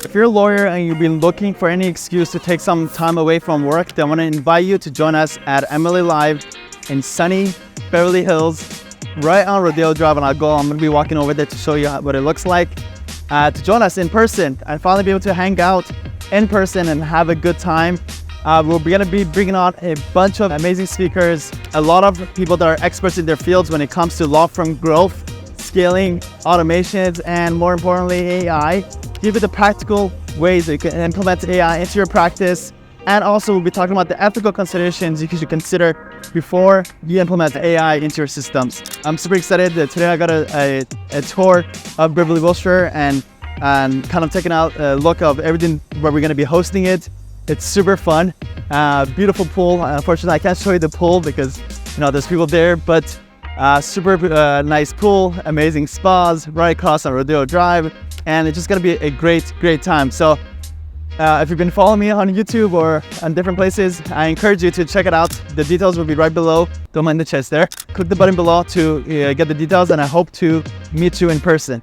If you're a lawyer and you've been looking for any excuse to take some time away from work, then I want to invite you to join us at MLA Live in sunny Beverly Hills, right on Rodeo Drive. And I'm going to be walking over there to show you what it looks like. To join us in person and finally be able to hang out in person and have a good time. We're going to be bringing on a bunch of amazing speakers, a lot of people that are experts in their fields when it comes to law firm growth, scaling, automations, and more importantly, AI. Give you the practical ways that you can implement AI into your practice. And also we'll be talking about the ethical considerations you should consider before you implement AI into your systems. I'm super excited that today I got a tour of Beverly Wilshire and kind of taking out a look of everything where we're going to be hosting it. It's super fun, beautiful pool. Unfortunately, I can't show you the pool because there's people there, but super nice pool, amazing spas right across on Rodeo Drive, and it's just gonna be a great time. So if you've been following me on YouTube or on different places, I encourage you to check it out. The details will be right below. Don't mind the chest there. Click the button below to get the details, and I hope to meet you in person.